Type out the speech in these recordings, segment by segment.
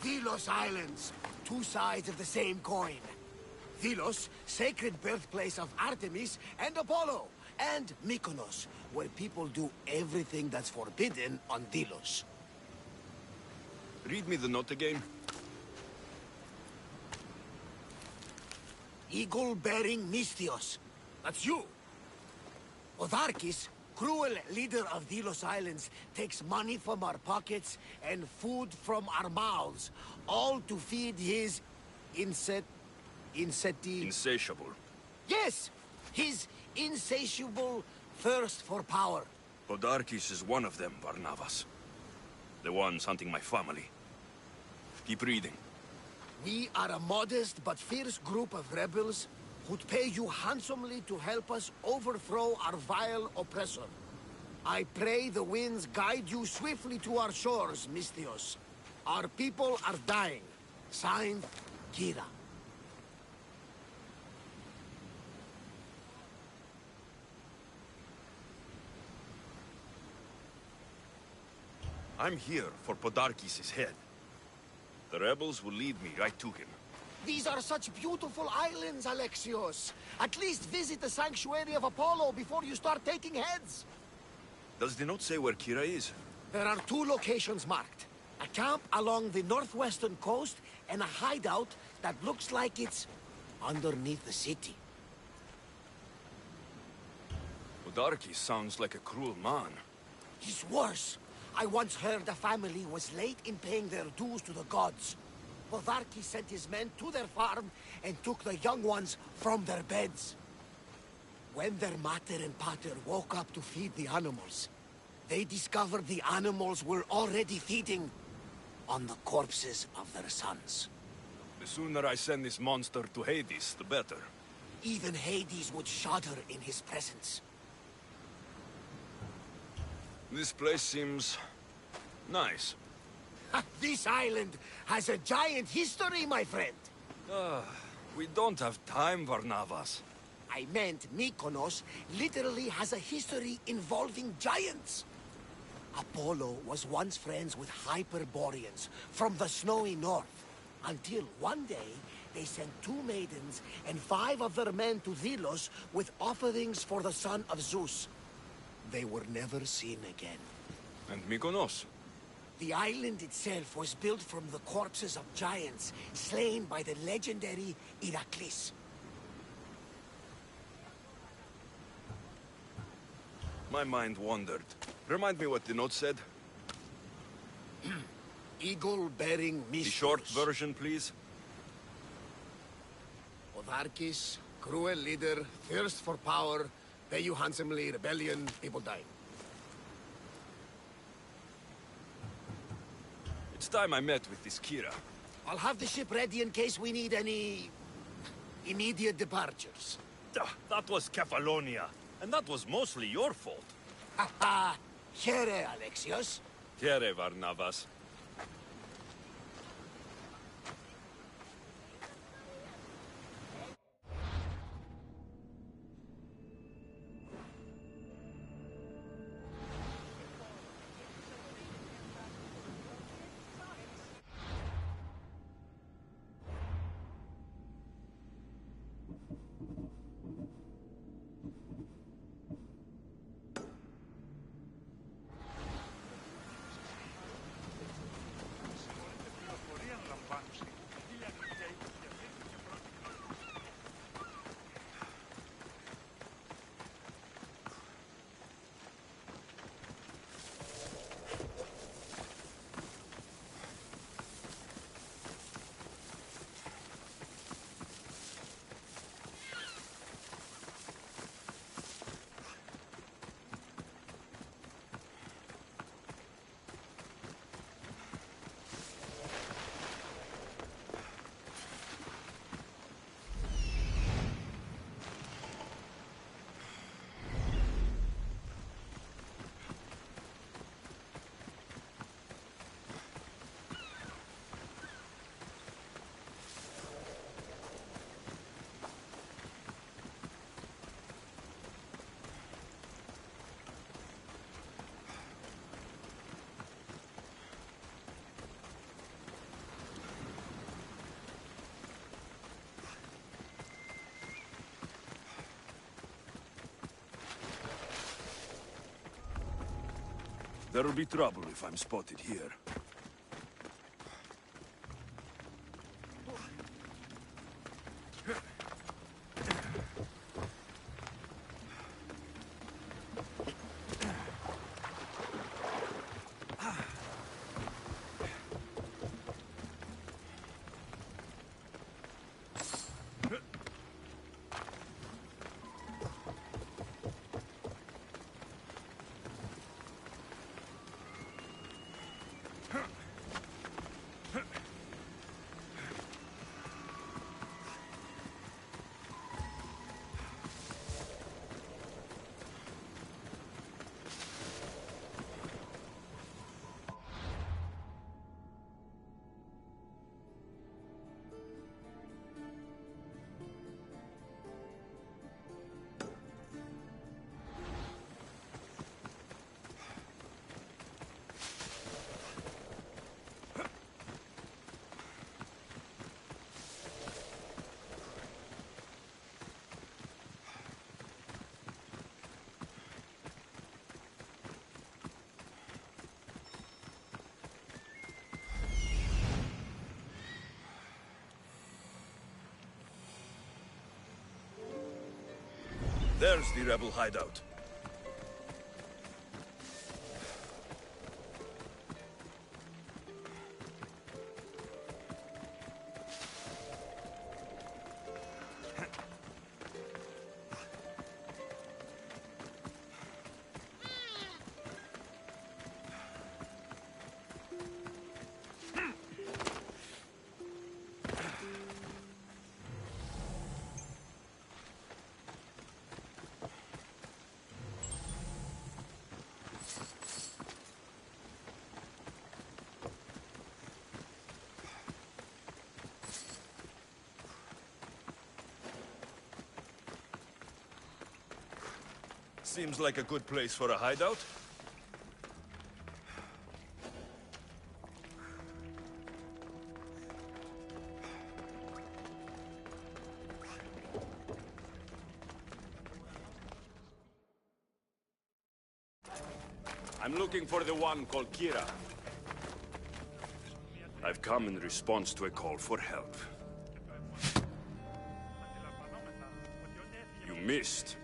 Delos Islands, two sides of the same coin. Delos, sacred birthplace of Artemis and Apollo, and Mykonos, where people do everything that's forbidden on Delos. Read me the note again. Eagle-bearing Mystios. That's you. Otharkis, cruel leader of Delos Islands, takes money from our pockets and food from our mouths, all to feed his Insatiable. Yes! His insatiable thirst for power. Podarkis is one of them, Barnabas. The ones hunting my family. Keep reading. We are a modest but fierce group of rebels who'd pay you handsomely to help us overthrow our vile oppressor. I pray the winds guide you swiftly to our shores, Mystios. Our people are dying. Signed, Kira. I'm here for Podarkis' head. The rebels will lead me right to him. These are such beautiful islands, Alexios. At least visit the sanctuary of Apollo before you start taking heads. Does the note say where Kira is? There are two locations marked. A camp along the northwestern coast and a hideout that looks like it's underneath the city. Podarkis sounds like a cruel man. He's worse. I once heard a family was late in paying their dues to the gods. Podarkis sent his men to their farm and took the young ones from their beds. When their mater and pater woke up to feed the animals, they discovered the animals were already feeding on the corpses of their sons. The sooner I send this monster to Hades, the better. Even Hades would shudder in his presence. This place seems nice. This island has a giant history, my friend. We don't have time, Varnavas. I meant Mykonos literally has a history involving giants. Apollo was once friends with Hyperboreans from the snowy north, until one day they sent 2 maidens and 5 of their men to Delos with offerings for the son of Zeus. They were never seen again. And Mykonos? The island itself was built from the corpses of giants slain by the legendary Iraklis. My mind wandered. Remind me what the note said. Eagle-bearing Mystios. The short version, please. Otharkis, cruel leader, thirst for power, pay you handsomely, rebellion, people dying. It's time I met with this Kira. I'll have the ship ready in case we need any immediate departures. That was Kefalonia, and that was mostly your fault. Ha ha! Here, Alexios. Here, Varnavas. There'll be trouble if I'm spotted here. There's the rebel hideout. Seems like a good place for a hideout. I'm looking for the one called Kira. I've come in response to a call for help. You missed.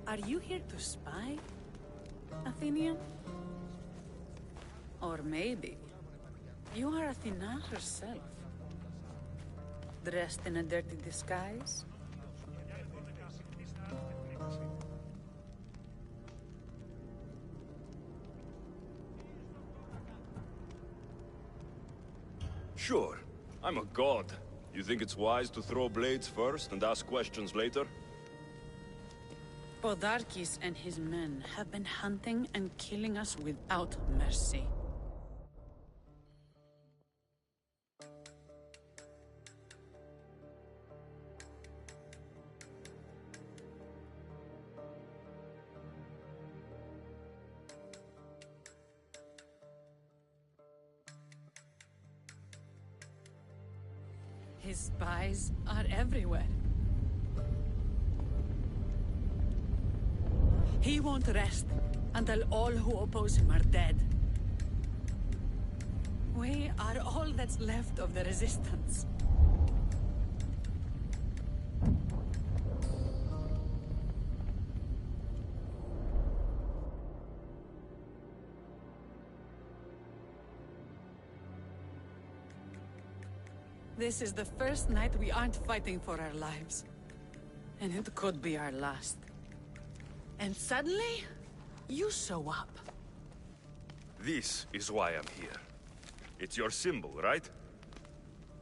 Are you here to spy, Athenian? Or maybe you are Athena herself, dressed in a dirty disguise? Sure, I'm a god. You think it's wise to throw blades first and ask questions later? Podarkes and his men have been hunting and killing us without mercy. His spies are everywhere. He won't rest until all who oppose him are dead. We are all that's left of the resistance. This is the first night we aren't fighting for our lives. And it could be our last. And suddenly, you show up. This is why I'm here. It's your symbol, right?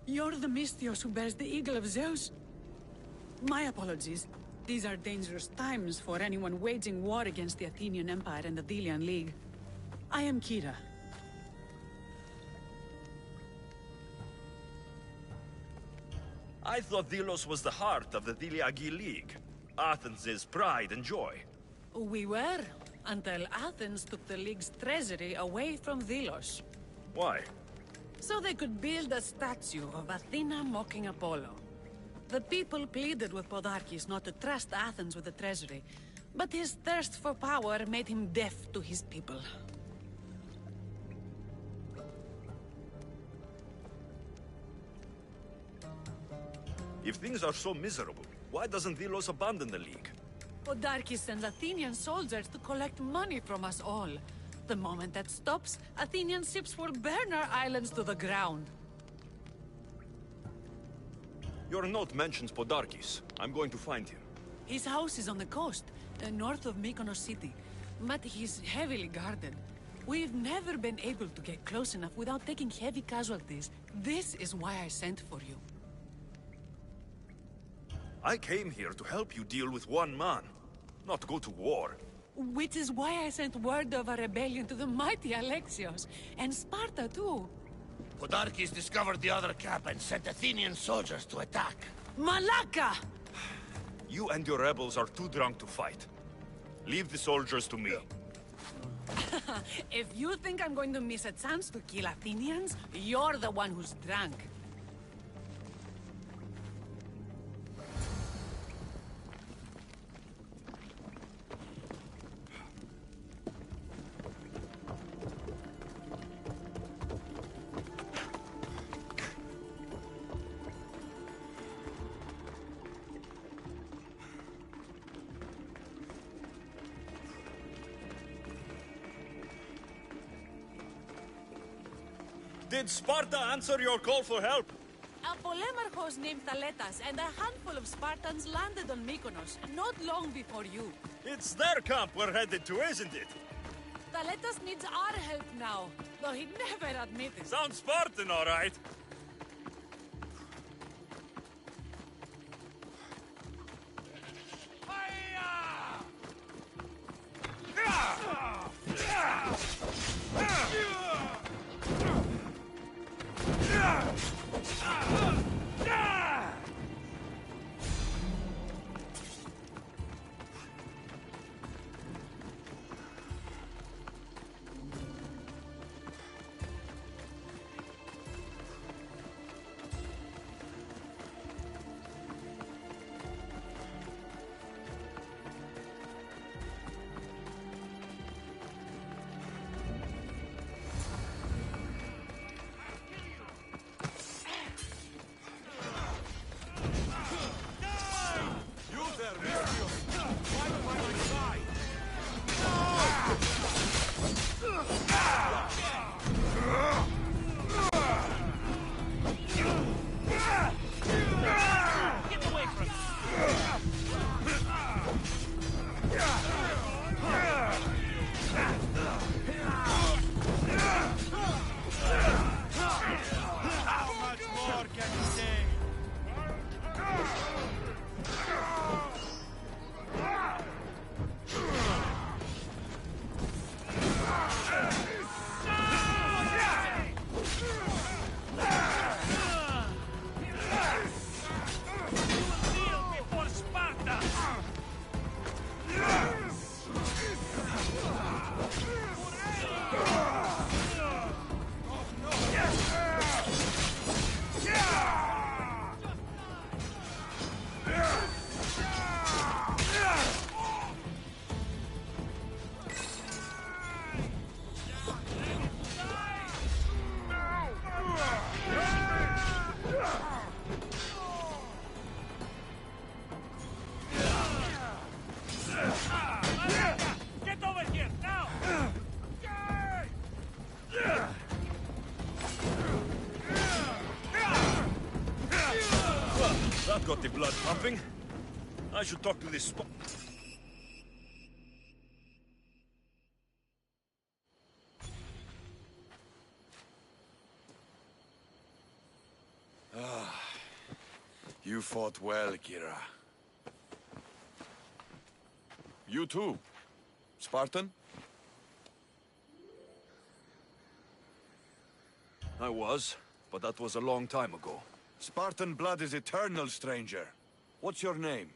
You're the Mystios who bears the eagle of Zeus? My apologies. These are dangerous times for anyone waging war against the Athenian Empire and the Delian League. I am Kira. I thought Delos was the heart of the Deliagi League. Athens' pride and joy. We were, until Athens took the League's treasury away from Delos. Why? So they could build a statue of Athena mocking Apollo. The people pleaded with Podarkes not to trust Athens with the treasury, but his thirst for power made him deaf to his people. If things are so miserable, why doesn't Delos abandon the League? Podarkes sends Athenian soldiers to collect money from us all. The moment that stops, Athenian ships will burn our islands to the ground. Your note mentions Podarkes. I'm going to find him. His house is on the coast, north of Mykonos city, but he's heavily guarded. We've never been able to get close enough without taking heavy casualties. This is why I sent for you. I came here to help you deal with one man, not go to war. Which is why I sent word of a rebellion to the mighty Alexios, and Sparta too. Podarkes discovered the other camp and sent Athenian soldiers to attack. Malaka! You and your rebels are too drunk to fight. Leave the soldiers to me. If you think I'm going to miss a chance to kill Athenians, you're the one who's drunk. Did Sparta answer your call for help? A polemarchos named Thaletas and a handful of Spartans landed on Mykonos, not long before you. It's their camp we're headed to, isn't it? Thaletas needs our help now, though he'd never admit it. Sounds Spartan, all right. Got the blood pumping. I should talk to this spot. You fought well, Kira. You too. Spartan? I was, but that was a long time ago. Spartan blood is eternal, stranger. What's your name?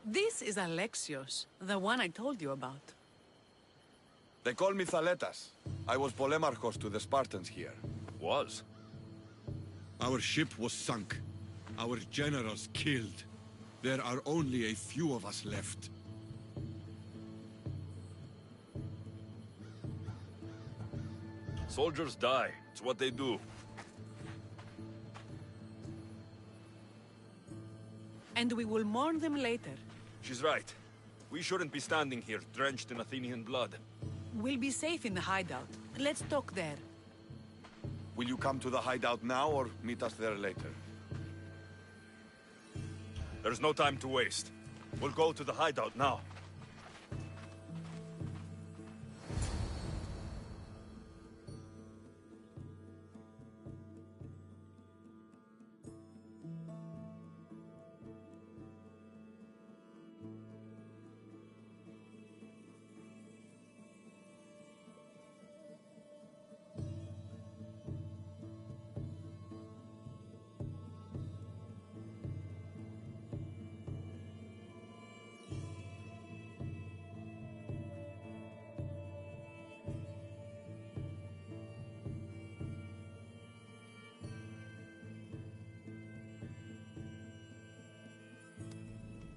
This is Alexios, the one I told you about. They call me Thaletas. I was polemarchos to the Spartans here. Was? Our ship was sunk. Our generals killed. There are only a few of us left. Soldiers die. It's what they do. And we will mourn them later. She's right. We shouldn't be standing here, drenched in Athenian blood. We'll be safe in the hideout. Let's talk there. Will you come to the hideout now, or meet us there later? There's no time to waste. We'll go to the hideout now.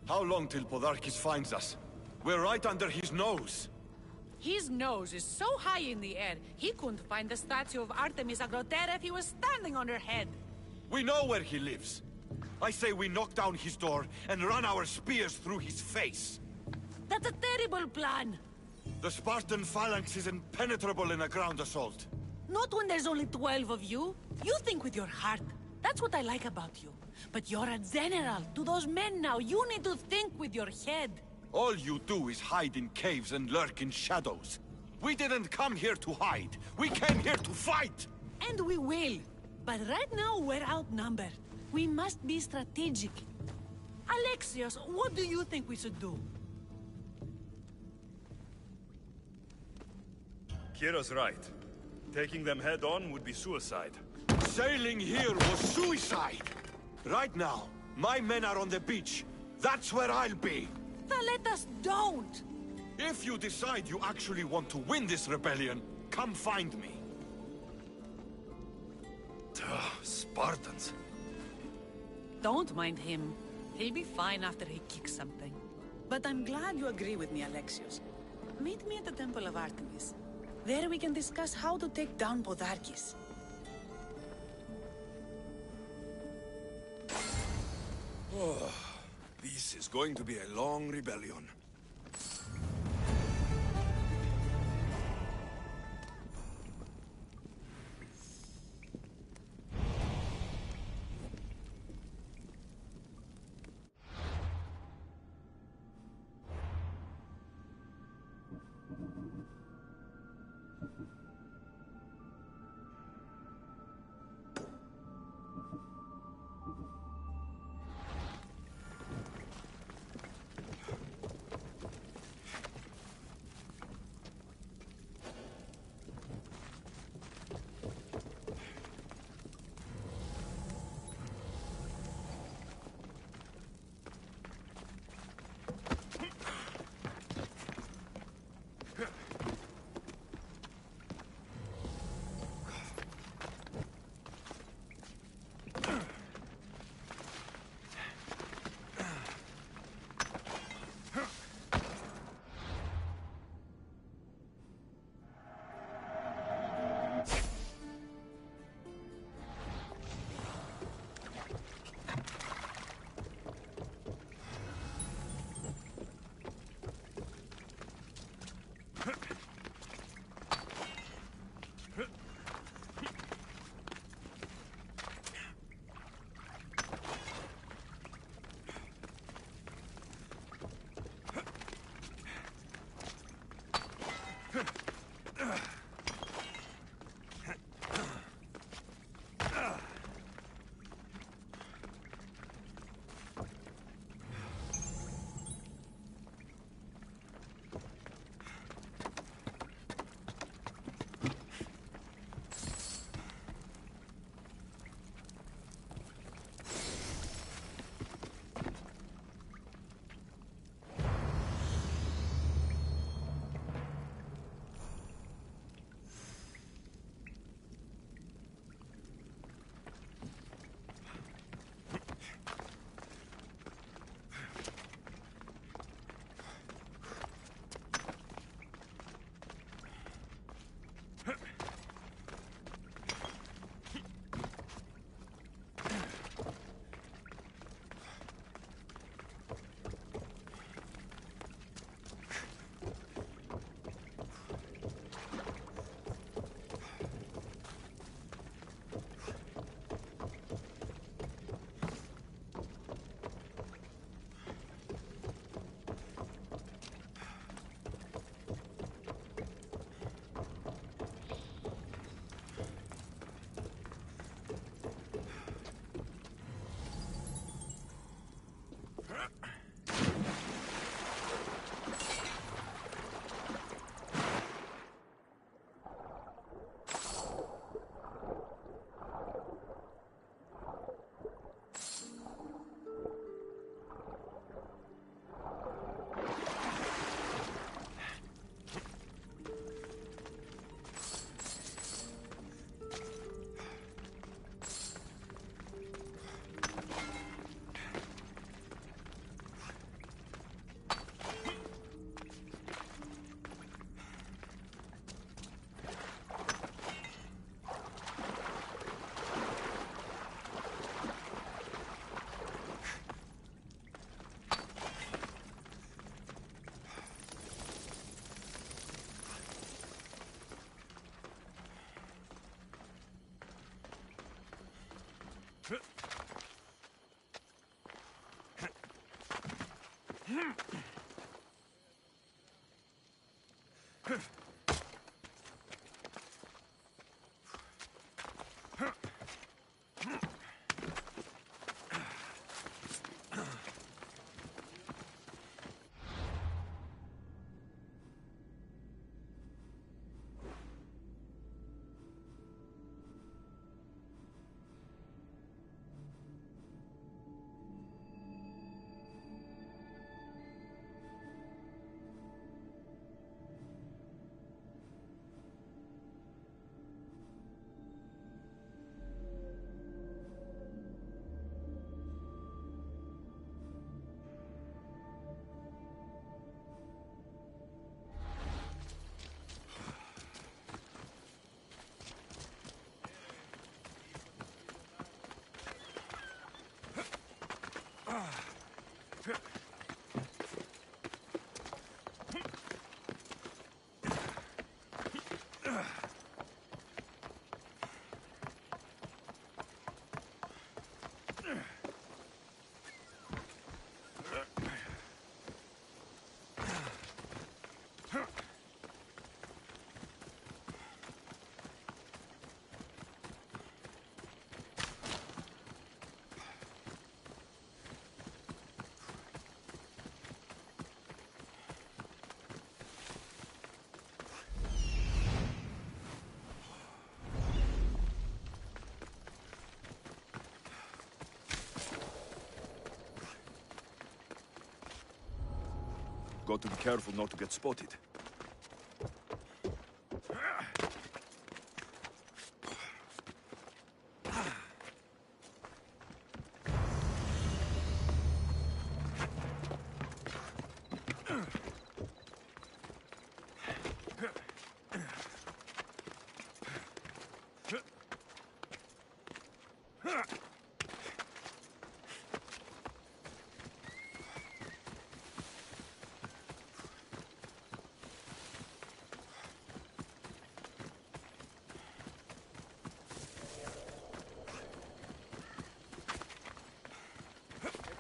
How long till Podarkis finds us? We're right under his nose. His nose is so high in the air, he couldn't find the statue of Artemis Agrotera if he was standing on her head. We know where he lives. I say we knock down his door and run our spears through his face. That's a terrible plan. The Spartan phalanx is impenetrable in a ground assault. Not when there's only 12 of you. You think with your heart. That's what I like about you. But you're a general. To those men now, you need to think with your head. All you do is hide in caves and lurk in shadows. We didn't come here to hide. We came here to fight! And we will. But right now, we're outnumbered. We must be strategic. Alexios, what do you think we should do? Kira's right. Taking them head on would be suicide. Sailing here was suicide! Right now, my men are on the beach. That's where I'll be. Then let us don't! If you decide you actually want to win this rebellion, come find me. Spartans. Don't mind him. He'll be fine after he kicks something. But I'm glad you agree with me, Alexios. Meet me at the Temple of Artemis. There we can discuss how to take down Podarkis. Oh, this is going to be a long rebellion. Got to be careful not to get spotted.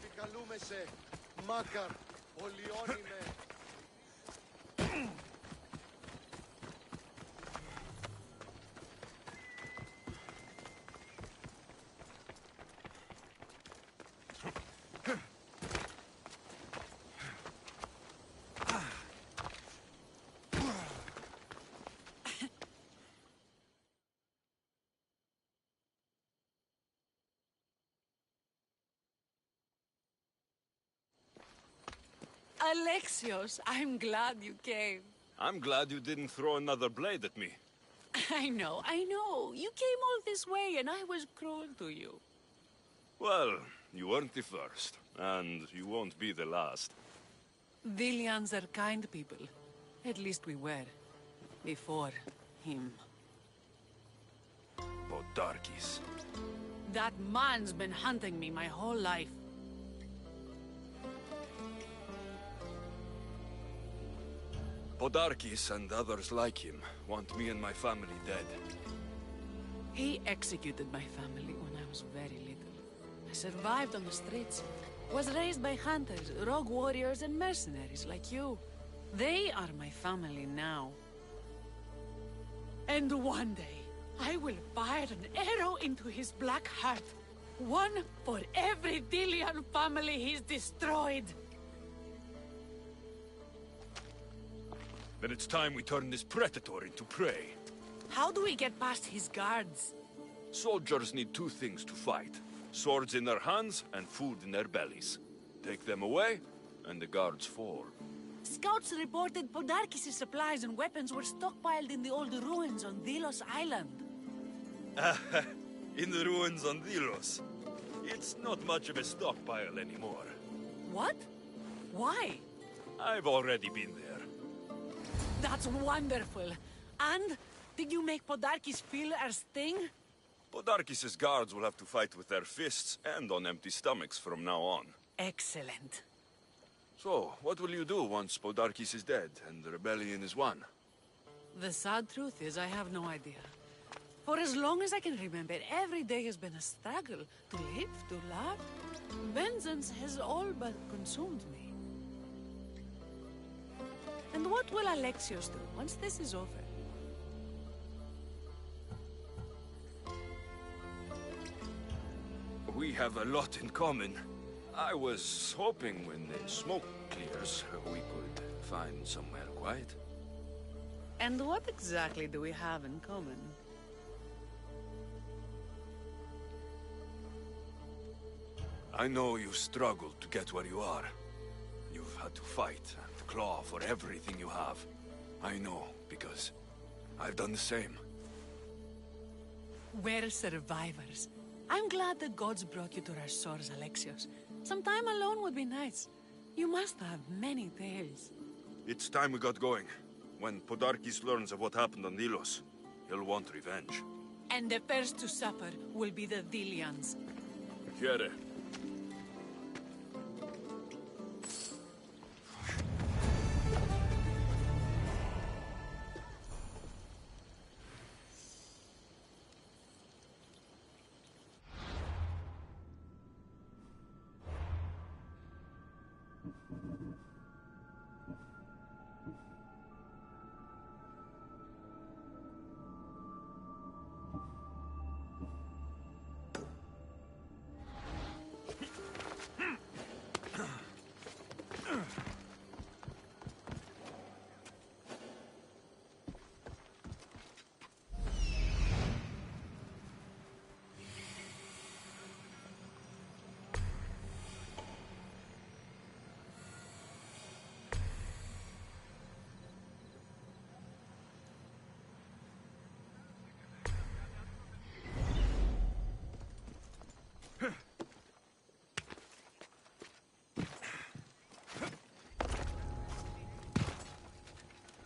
Επικαλούμεσαι, Μάκαρ, ολιώνυμε. Alexios, I'm glad you came. I'm glad you didn't throw another blade at me. I know. You came all this way and I was cruel to you. Well, you weren't the first, and you won't be the last. Dilians are kind people. At least we were. Before him. Podarkis. That man's been hunting me my whole life. Podarkis and others like him want me and my family dead. He executed my family when I was very little. I survived on the streets. Was raised by hunters, rogue warriors, and mercenaries like you. They are my family now. And one day, I will fire an arrow into his black heart. One for every Dilian family he's destroyed. Then it's time we turn this predator into prey. How do we get past his guards? Soldiers need two things to fight. Swords in their hands and food in their bellies. Take them away, and the guards fall. Scouts reported Podarkis' supplies and weapons were stockpiled in the old ruins on Delos Island. In the ruins on Delos. It's not much of a stockpile anymore. What? Why? I've already been there. That's wonderful. And did you make Podarkis feel our sting? Podarkis' guards will have to fight with their fists and on empty stomachs from now on. Excellent. So, what will you do once Podarkis is dead and the rebellion is won? The sad truth is I have no idea. For as long as I can remember, every day has been a struggle to live, to love. Vengeance has all but consumed me. And what will Alexios do once this is over? We have a lot in common. I was hoping when the smoke clears, we could find somewhere quiet. And what exactly do we have in common? I know you struggled to get where you are. You've had to fight and claw for everything you have. I know, because I've done the same. We're survivors. I'm glad the gods brought you to our shores, Alexios. Some time alone would be nice. You must have many tales. It's time we got going. When Podarkis learns of what happened on Delos, he'll want revenge. And the first to suffer will be the Delians. Quiere.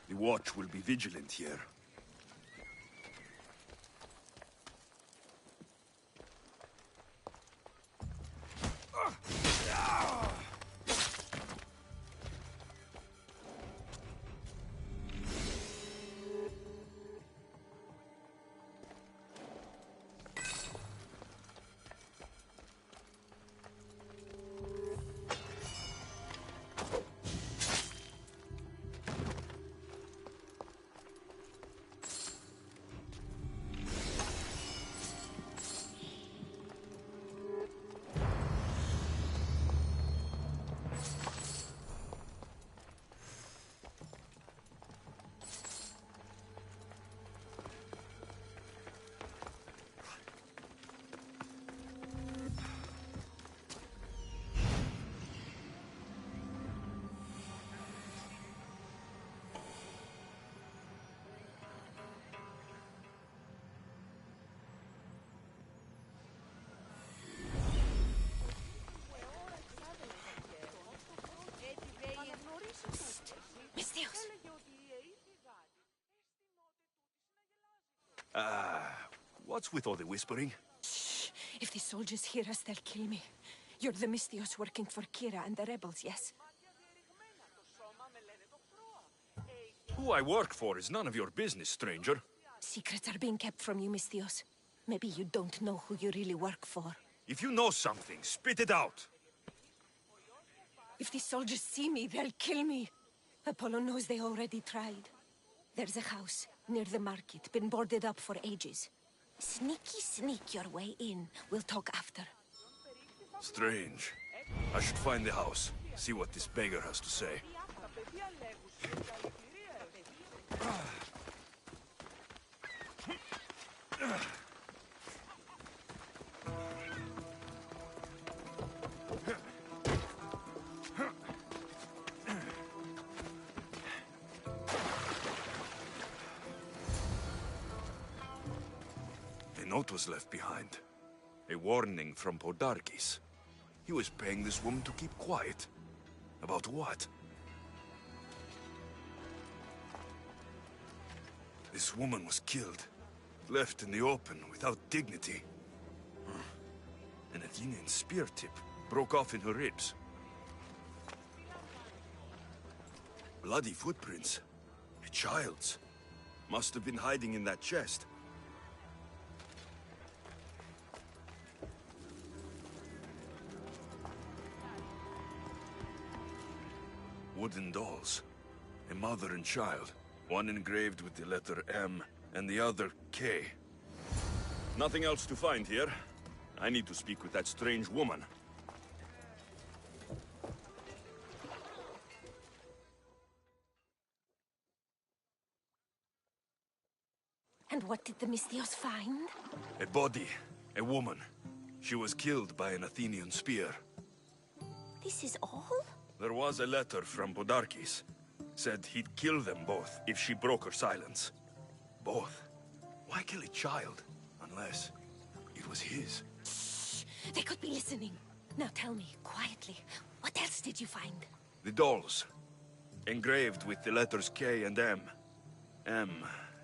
The watch will be vigilant here. What's with all the whispering? Shh! If the soldiers hear us, they'll kill me. You're the Mystios working for Kira and the rebels, yes? Who I work for is none of your business, stranger. Secrets are being kept from you, Mystios. Maybe you don't know who you really work for. If you know something, spit it out. If the soldiers see me, they'll kill me. Apollo knows they already tried. There's a house near the market, been boarded up for ages. Sneak your way in. We'll talk after. Strange. I should find the house, see what this beggar has to say. A note was left behind. A warning from Podarkis. He was paying this woman to keep quiet. About what? This woman was killed. Left in the open without dignity. An Athenian spear tip broke off in her ribs. Bloody footprints. A child's. Must have been hiding in that chest. Wooden dolls. A mother and child. One engraved with the letter M, and the other K. Nothing else to find here. I need to speak with that strange woman. And what did the Misthios find? A body. A woman. She was killed by an Athenian spear. This is all? There was a letter from Podarkis. Said he'd kill them both if she broke her silence. Both? Why kill a child? Unless it was his. Shh! They could be listening. Now tell me, quietly, what else did you find? The dolls. Engraved with the letters K and M. M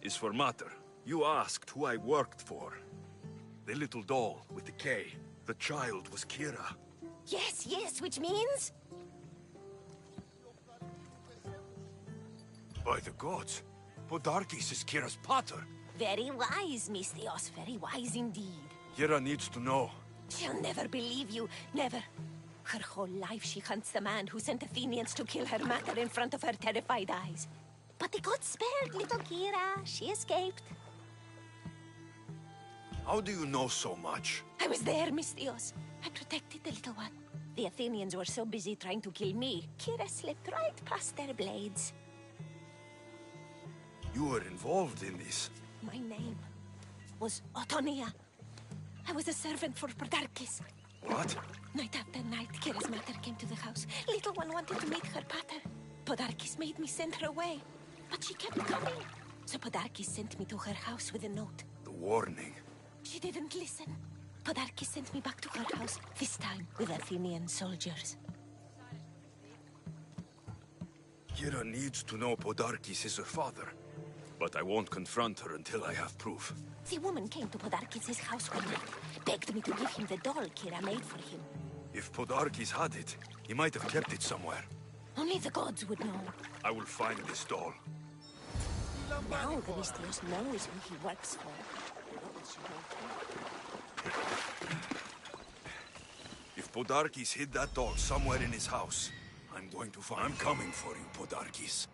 is for Mater. You asked who I worked for. The little doll with the K. The child was Kira. Yes, yes, which means? By the gods, Podarkis is Kira's pater. Very wise, Misthios, very wise indeed. Kira needs to know. She'll never believe you, never. Her whole life she hunts the man who sent Athenians to kill her Mater in front of her terrified eyes. But the gods spared little Kira. She escaped. How do you know so much? I was there, Misthios. I protected the little one. The Athenians were so busy trying to kill me, Kira slipped right past their blades. You were involved in this. My name was Otonia. I was a servant for Podarkis. What? Night after night, Kira's Mater came to the house. Little one wanted to meet her pater. Podarkis made me send her away, but she kept coming. So Podarkis sent me to her house with a note. The warning. She didn't listen. Podarkis sent me back to her house, this time with Athenian soldiers. Kira needs to know Podarkis is her father. But I won't confront her until I have proof. The woman came to Podarkis' house one night, begged me to give him the doll Kira made for him. If Podarkis had it, he might have kept it somewhere. Only the gods would know. I will find this doll. Now the Misthios knows who he works for. If Podarkis hid that doll somewhere in his house, I'm going to find... I'm coming for you, Podarkis.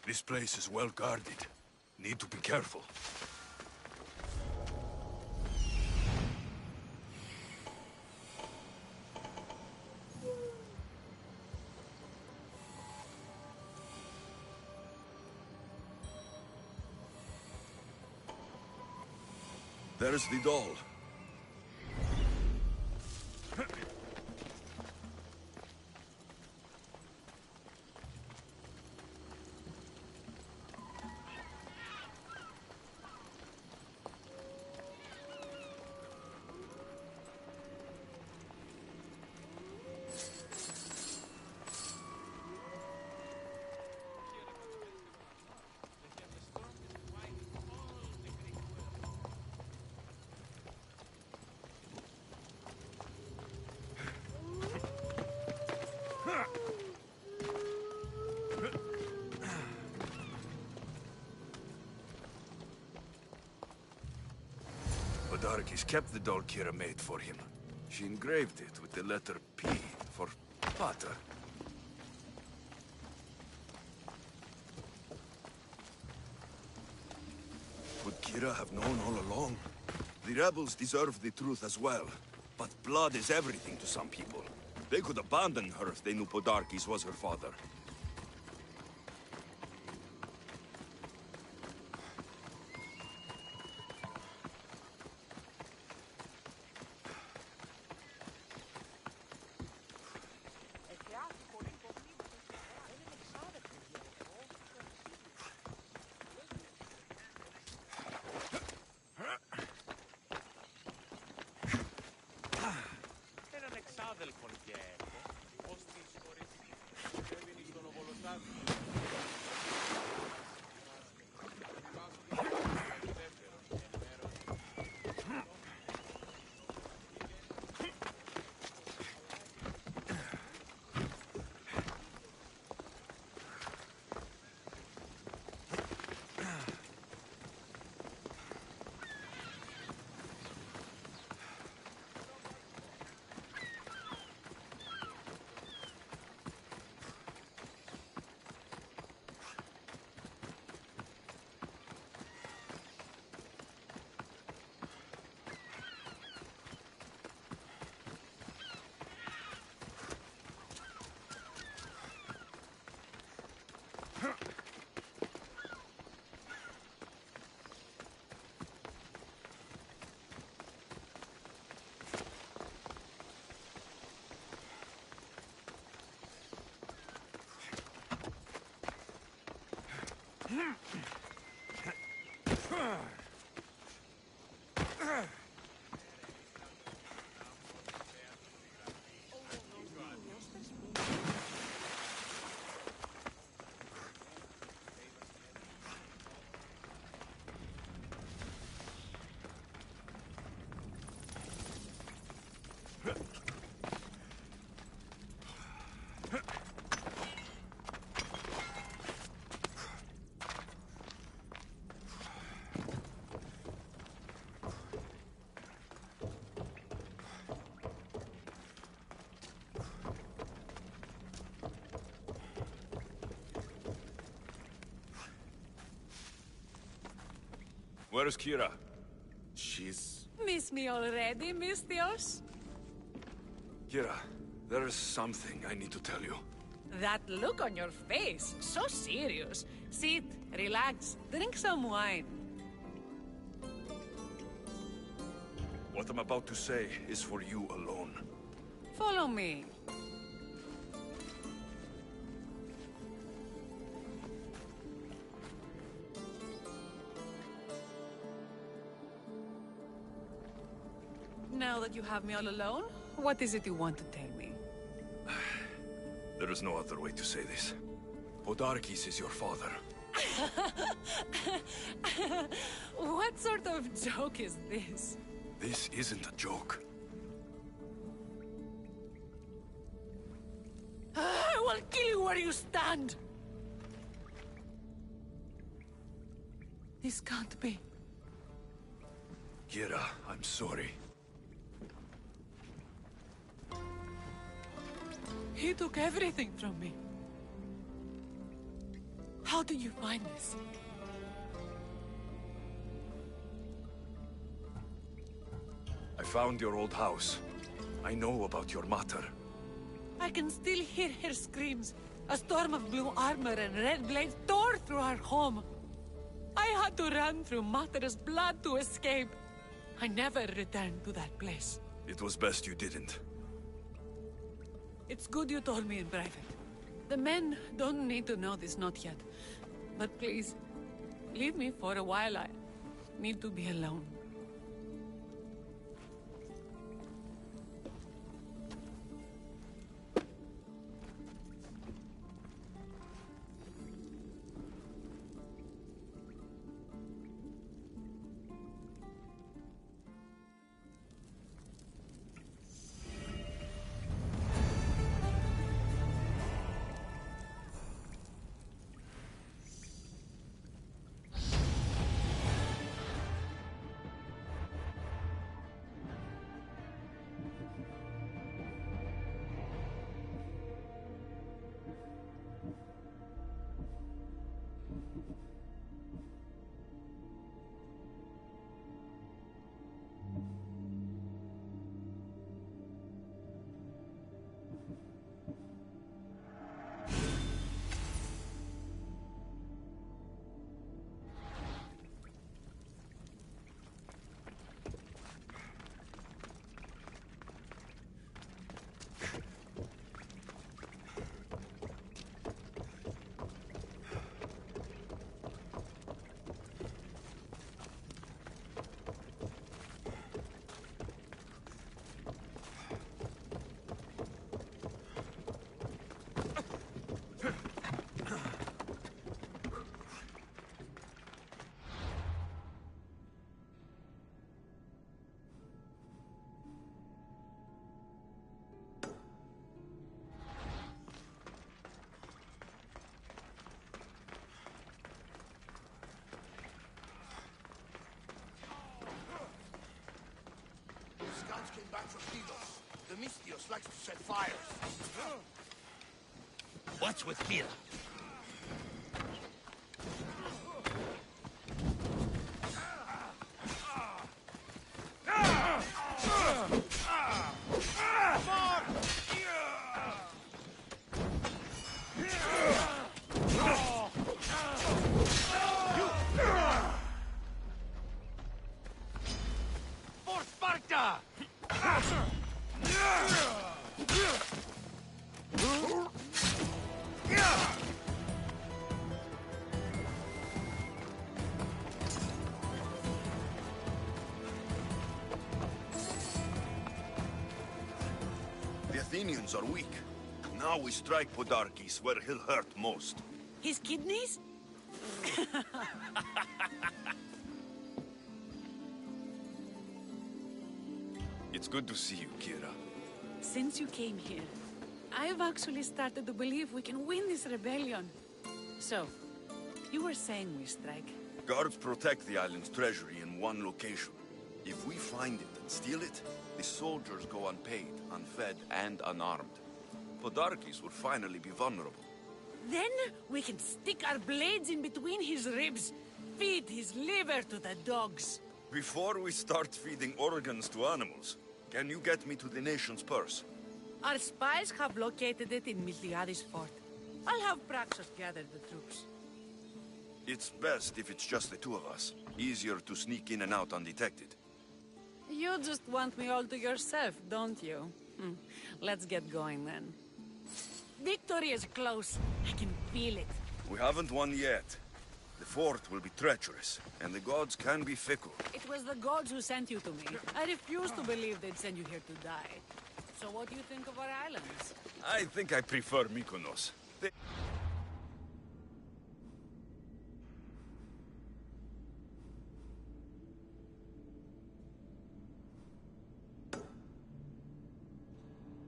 This place is well guarded. Need to be careful. There's the doll. Podarkis kept the doll Kira made for him. She engraved it with the letter P for Pater. Would Kira have known all along? The rebels deserve the truth as well. But blood is everything to some people. They could abandon her if they knew Podarkes was her father. Where's Kira? She's... Miss me already, Mistios? Kira, there's something I need to tell you. That look on your face, so serious. Sit, relax, drink some wine. What I'm about to say is for you alone. Follow me. Now that you have me all alone, what is it you want to tell me? There is no other way to say this. Podarkes is your father. What sort of joke is this? This isn't a joke. I will kill you where you stand! This can't be. Kira, I'm sorry. He took everything from me. How did you find this? I found your old house. I know about your mater. I can still hear her screams. A storm of blue armor and red blades tore through our home. I had to run through Mater's blood to escape. I never returned to that place. It was best you didn't. It's good you told me in private. The men don't need to know this, not yet. But please, leave me for a while. I need to be alone. The Mistios likes to set fires. What's with Mira? For Sparta! The Athenians are weak. Now we strike Podarkes where he'll hurt most. His kidneys? It's good to see you, Kira. Since you came here, I've actually started to believe we can win this rebellion. So, you were saying we strike? Guards protect the island's treasury in one location. If we find it and steal it, the soldiers go unpaid, unfed, and unarmed. Podarkes will finally be vulnerable. Then we can stick our blades in between his ribs, feed his liver to the dogs. Before we start feeding organs to animals, can you get me to the nation's purse? Our spies have located it in Miltiades' fort. I'll have Praxis gather the troops. It's best if it's just the two of us. Easier to sneak in and out undetected. You just want me all to yourself, don't you? Let's get going then. Victory is close. I can feel it. We haven't won yet. The fort will be treacherous, and the gods can be fickle. It was the gods who sent you to me. I refuse to believe they'd send you here to die. So what do you think of our islands? I think I prefer Mykonos.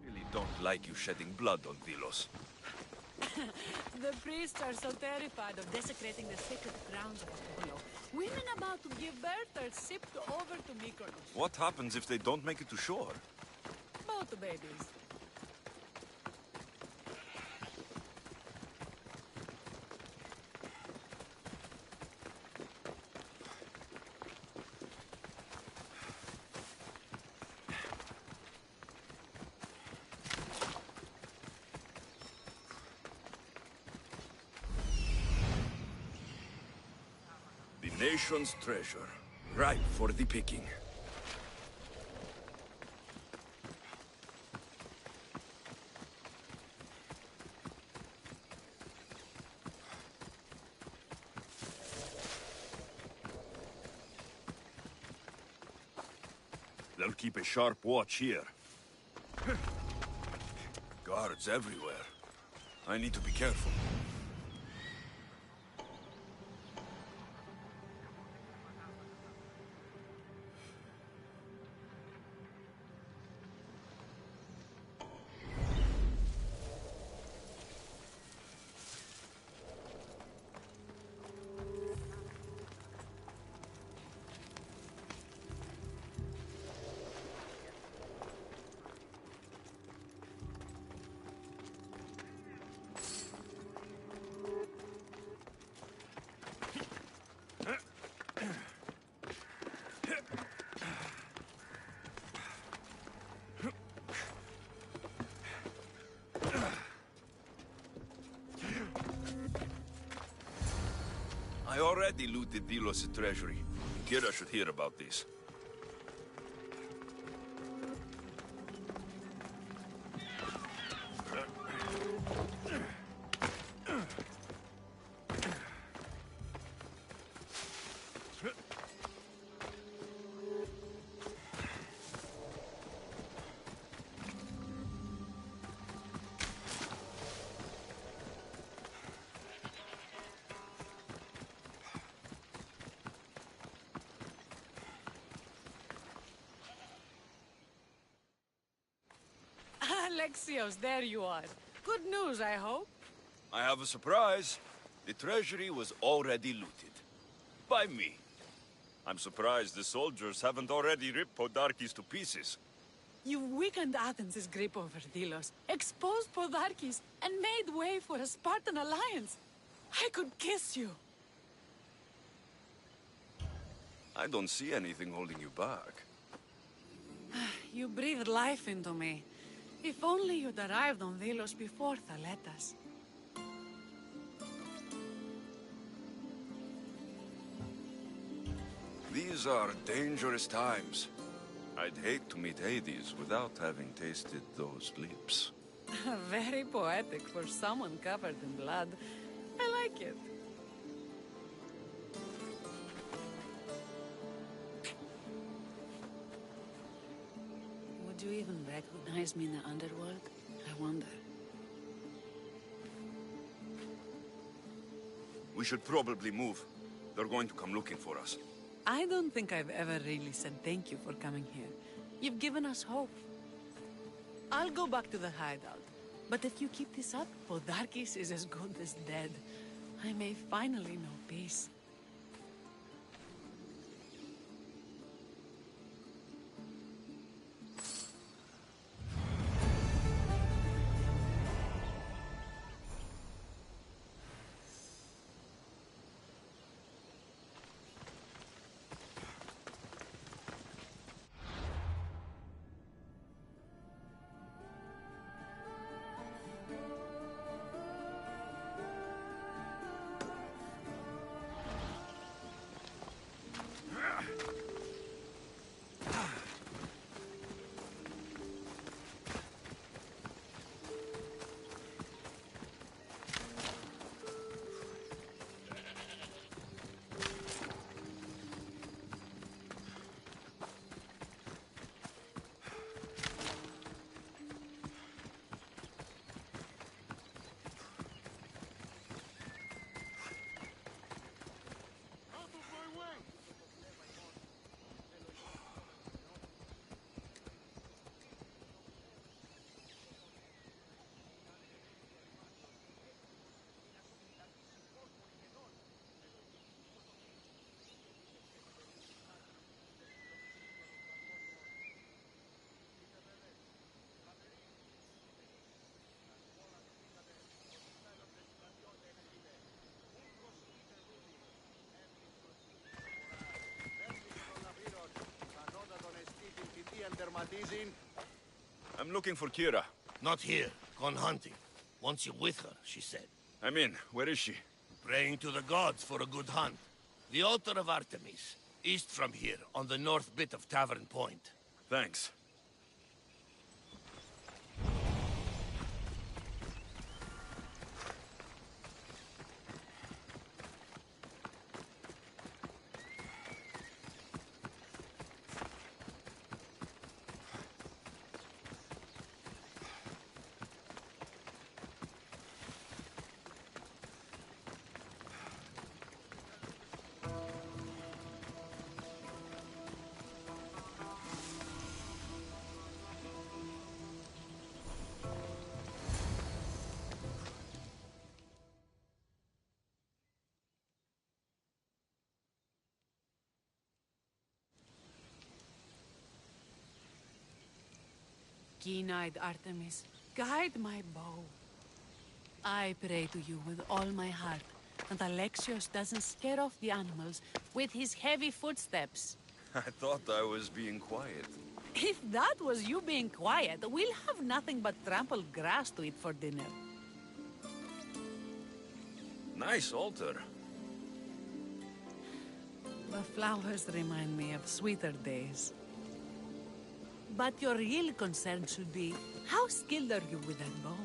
Really don't like you shedding blood on Delos. The priests are so terrified of desecrating the sacred grounds of Apollo. Women about to give birth are shipped over to Mykonos. What happens if they don't make it to shore? Both babies. The nation's treasure, ripe for the picking. They'll keep a sharp watch here. Guards everywhere. I need to be careful. I already looted Delos' treasury. Kira should hear about this. Alexios, there you are. Good news, I hope. I have a surprise. The treasury was already looted. By me. I'm surprised the soldiers haven't already ripped Podarkes to pieces. You've weakened Athens' grip over Delos, exposed Podarkes, and made way for a Spartan alliance. I could kiss you. I don't see anything holding you back. You breathed life into me. If only you'd arrived on Delos before Thaletas. These are dangerous times. I'd hate to meet Hades without having tasted those lips. Very poetic for someone covered in blood. I like it. Would you even recognize me in the underworld? I wonder. We should probably move. They're going to come looking for us. I don't think I've ever really said thank you for coming here. You've given us hope. I'll go back to the hideout. But if you keep this up, Podarkes is as good as dead. I may finally know peace. I'm looking for Kira. Not here. Gone hunting. Wants you with her, she said. I'm in. Where is she? Praying to the gods for a good hunt. The altar of Artemis. East from here, on the north bit of Tavern Point. Thanks. Keen-eyed Artemis, guide my bow. I pray to you with all my heart that Alexios doesn't scare off the animals with his heavy footsteps. I thought I was being quiet. If that was you being quiet, we'll have nothing but trampled grass to eat for dinner. Nice altar. The flowers remind me of sweeter days. But your real concern should be, how skilled are you with that bow?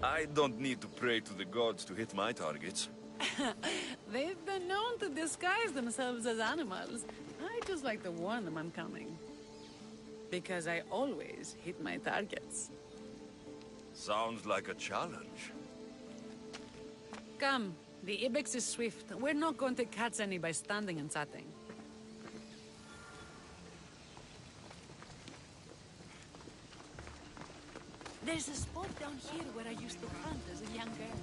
I don't need to pray to the gods to hit my targets. They've been known to disguise themselves as animals. I just like to warn them I'm coming. Because I always hit my targets. Sounds like a challenge. Come, the ibex is swift. We're not going to catch any by standing and chatting. There's a spot down here where I used to hunt as a young girl.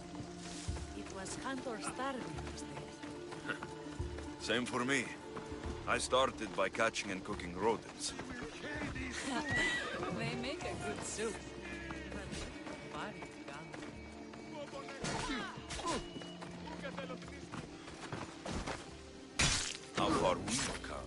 It was hunt or starve in those days. Same for me. I started by catching and cooking rodents. They make a good soup. How far we've come.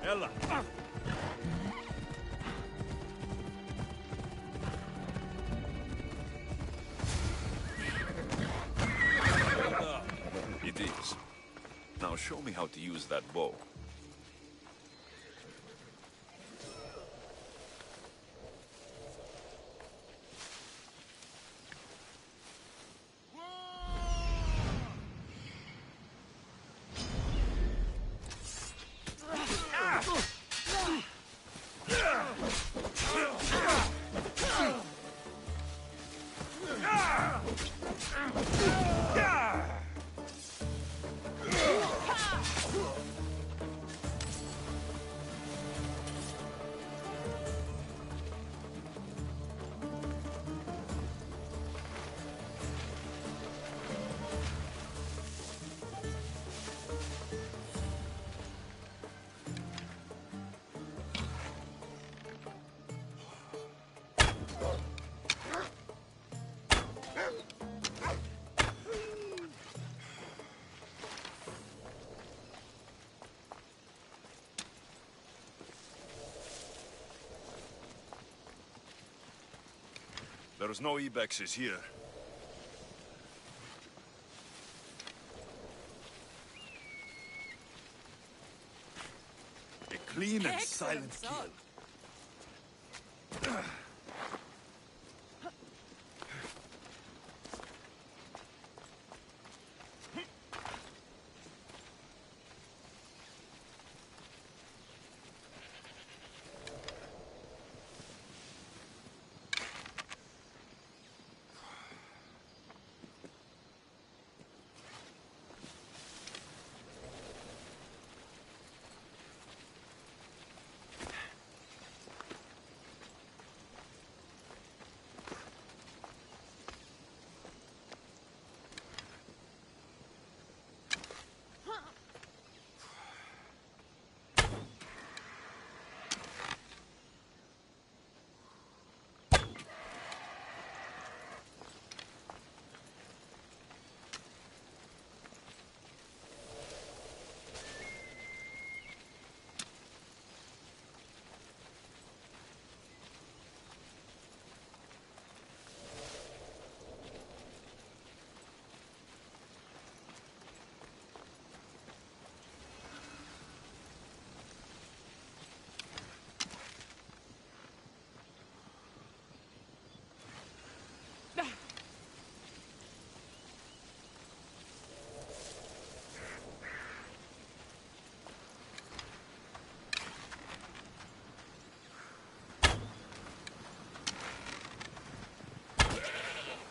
Ella. Ella! It is. Now show me how to use that bow. There's no ibexes here. A clean and silent kill.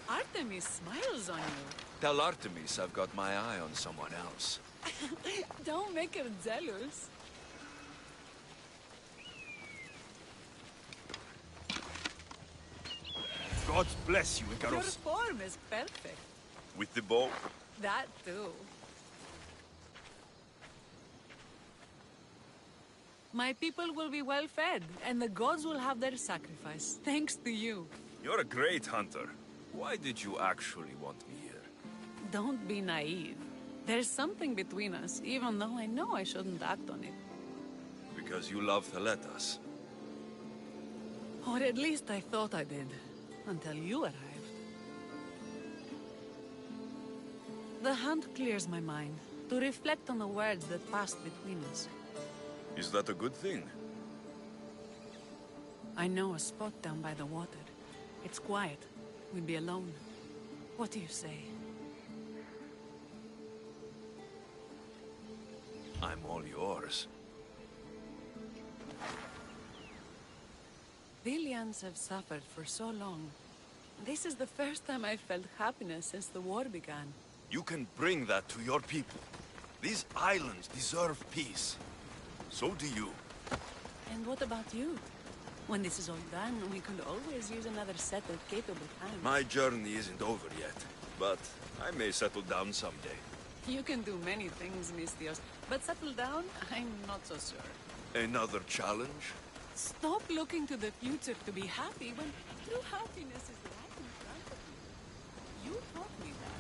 Artemis smiles on you. Tell Artemis I've got my eye on someone else. Don't make her jealous. God bless you, Your Icaros. form is perfect. With the bow? That too. My people will be well fed, and the gods will have their sacrifice, thanks to you. You're a great hunter. Why did you actually want me here? Don't be naive. There's something between us, even though I know I shouldn't act on it. Because you love Theletas. Or at least I thought I did, until you arrived. The hunt clears my mind, to reflect on the words that passed between us. Is that a good thing? I know a spot down by the water. It's quiet. We'd be alone. What do you say? I'm all yours. Villians have suffered for so long. This is the first time I've felt happiness since the war began. You can bring that to your people. These islands deserve peace. So do you. And what about you? When this is all done, we could always use another set of capable hands. My journey isn't over yet, but I may settle down someday. You can do many things, Mistios, but settle down, I'm not so sure. Another challenge? Stop looking to the future to be happy when true happiness is right in front of you. You taught me that.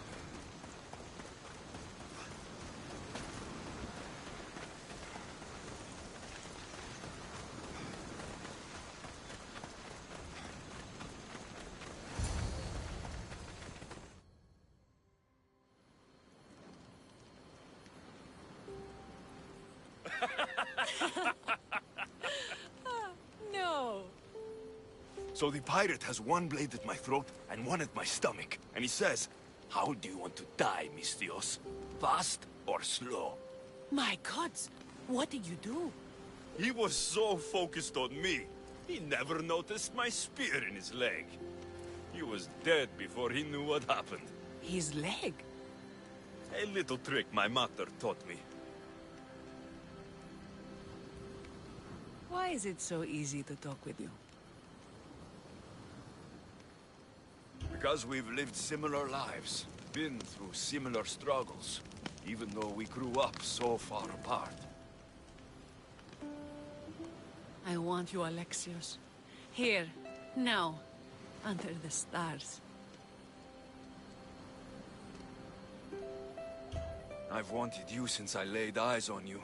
No. So the pirate has one blade at my throat and one at my stomach. And he says, how do you want to die, Mistios? Fast or slow? My gods, what did you do? He was so focused on me, he never noticed my spear in his leg. He was dead before he knew what happened. His leg? A little trick my mother taught me. Why is it so easy to talk with you? Because we've lived similar lives, been through similar struggles, even though we grew up so far apart. I want you, Alexios. Here, now, under the stars. I've wanted you since I laid eyes on you.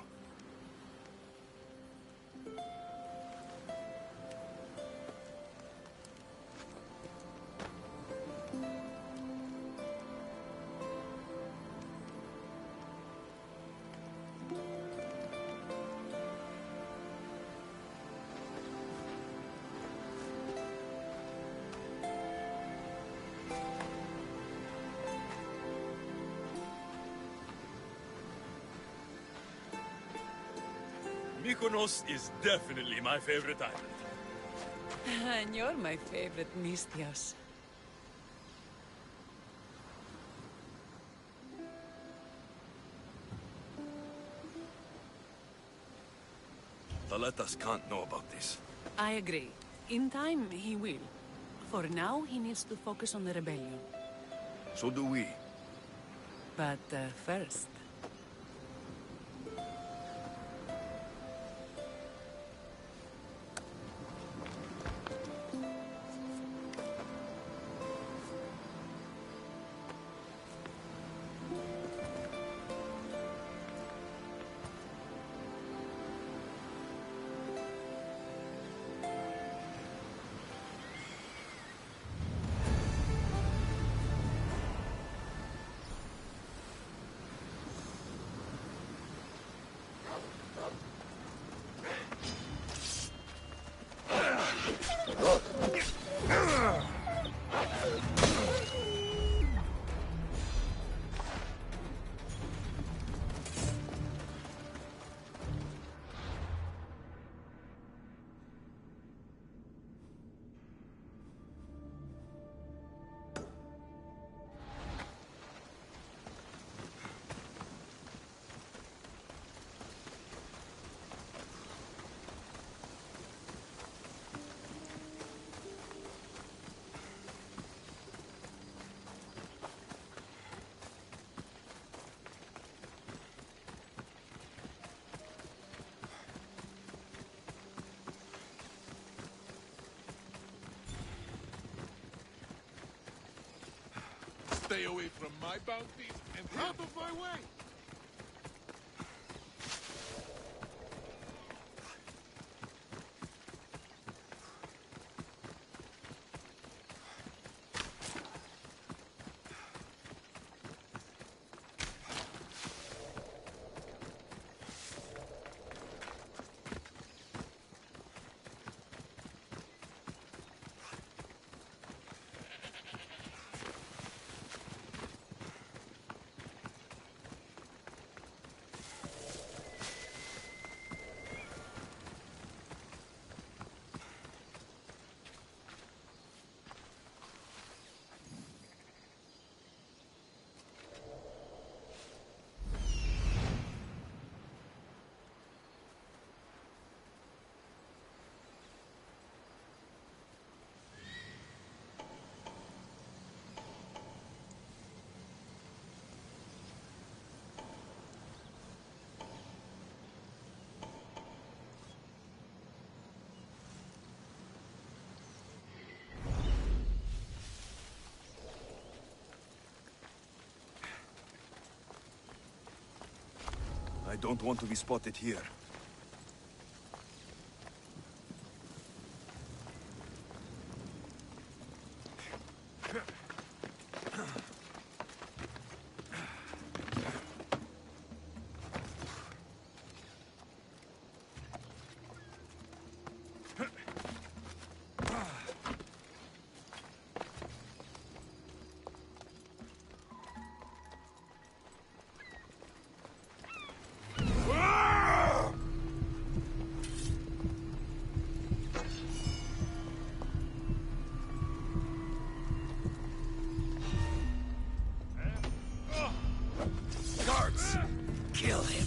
Mykonos is definitely my favorite island. And you're my favorite, Mistios. Thaletas can't know about this. I agree. In time, he will. For now, he needs to focus on the rebellion. So do we. But first... Stay away from my bounties and out of my way! I don't want to be spotted here. Guards! Kill him!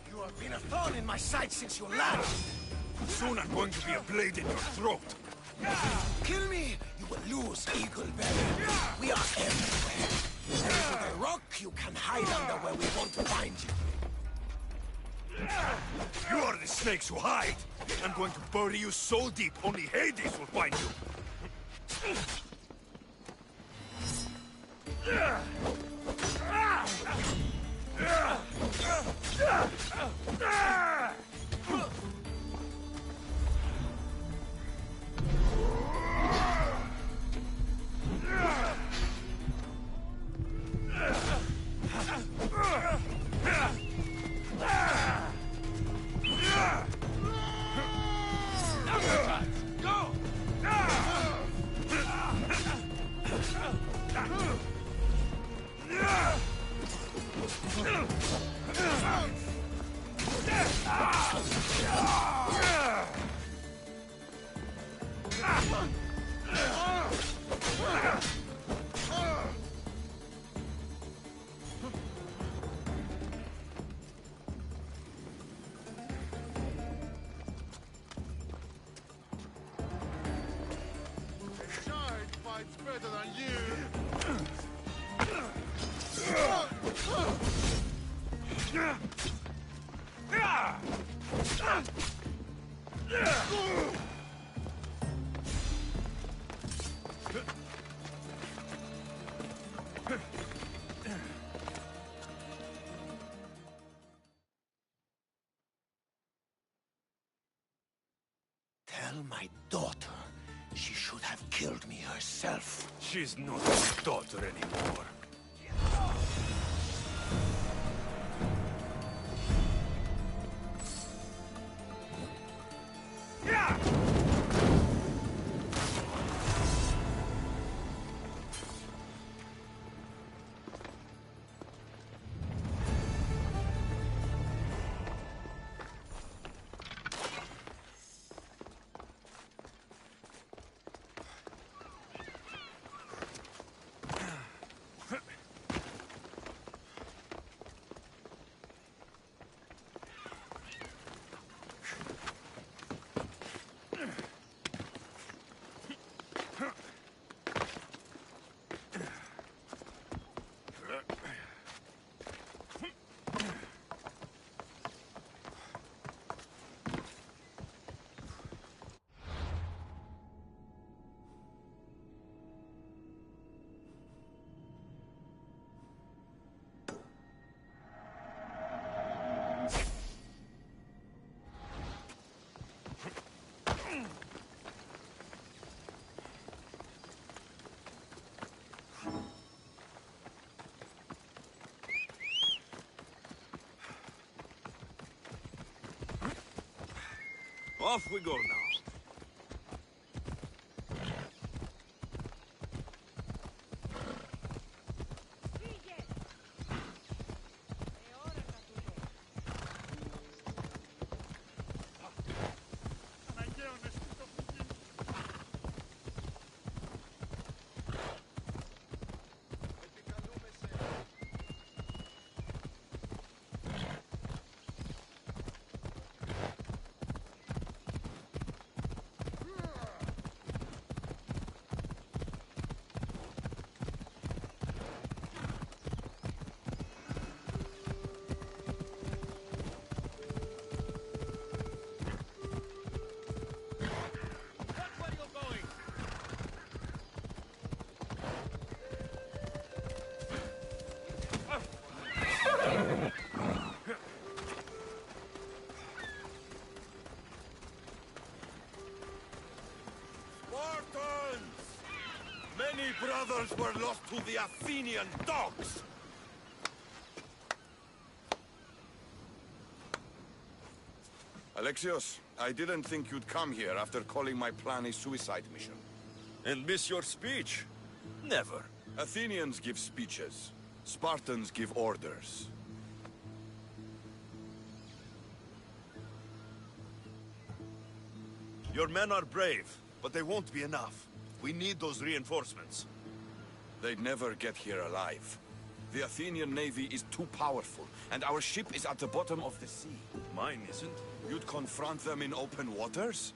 You have been a thorn in my side since you left. Soon I'm going to be a blade in your throat. Kill me, you will lose, Eagle Bearer. We are everywhere. There is a rock you can hide under where we won't find you. You are the snakes who hide. I'm going to bury you so deep, only Hades will find you. Shine fights better than you. Tell my daughter she should have killed me herself. She's not my daughter anymore. Off we go now. Many brothers were lost to the Athenian dogs! Alexios, I didn't think you'd come here after calling my plan a suicide mission. And miss your speech? Never. Athenians give speeches. Spartans give orders. Your men are brave, but they won't be enough. We need those reinforcements. They'd never get here alive. The Athenian navy is too powerful, and our ship is at the bottom of the sea. Mine isn't. You'd confront them in open waters?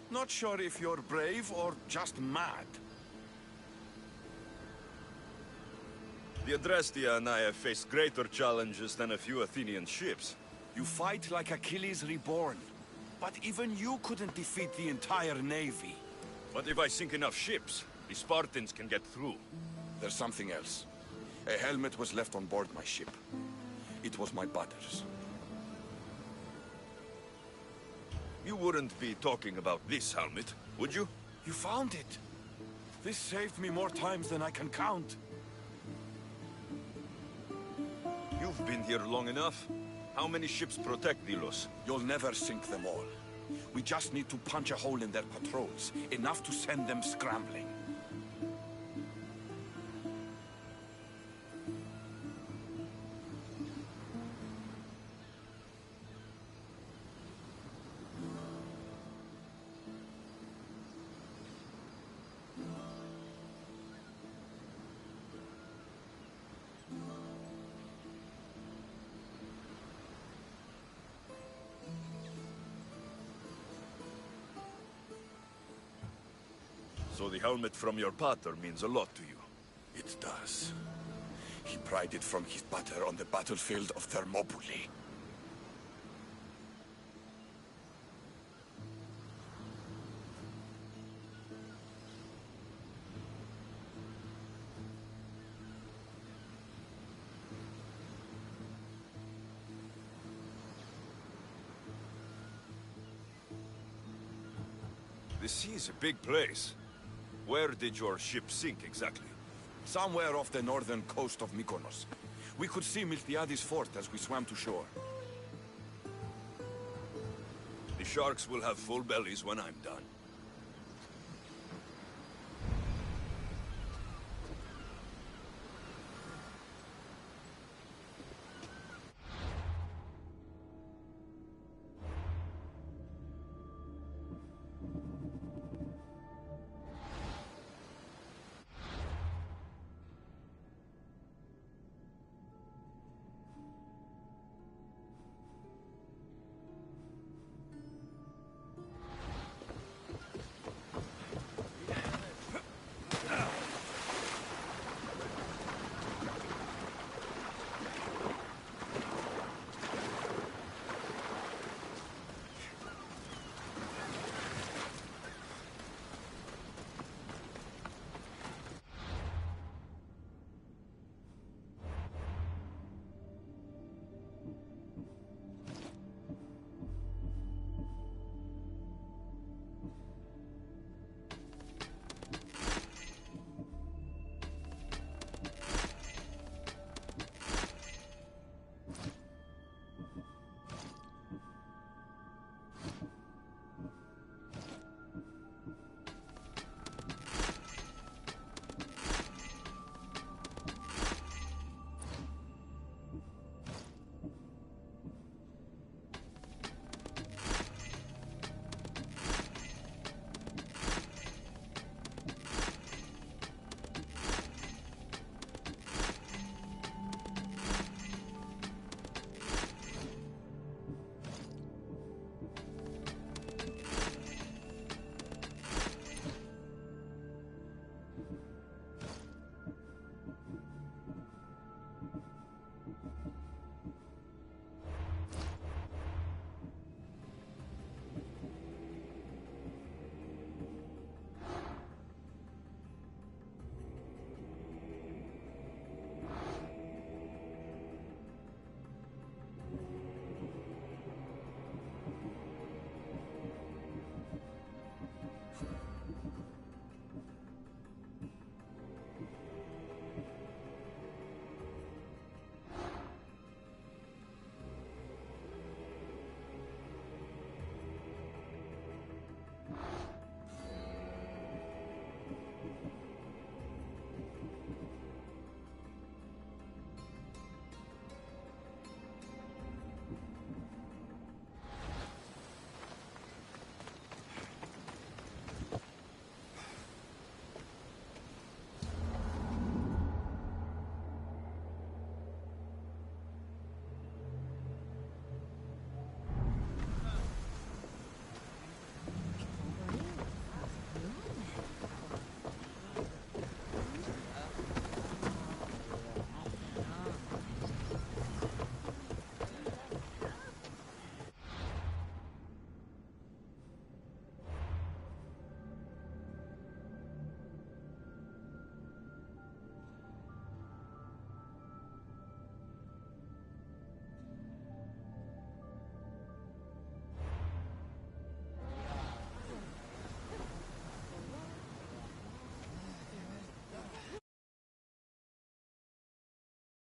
Not sure if you're brave or just mad. The Adrestia and I have faced greater challenges than a few Athenian ships. You fight like Achilles reborn. But even you couldn't defeat the entire navy. But if I sink enough ships, the Spartans can get through. There's something else. A helmet was left on board my ship. It was my brother's. You wouldn't be talking about this helmet, would you? You found it. This saved me more times than I can count. You've been here long enough. How many ships protect Delos? You'll never sink them all. We just need to punch a hole in their patrols, enough to send them scrambling. So the helmet from your pater means a lot to you. It does. He pried it from his pater on the battlefield of Thermopylae. The sea is a big place. Where did your ship sink exactly? Somewhere off the northern coast of Mykonos. We could see Miltiades fort as we swam to shore. The sharks will have full bellies when I'm done.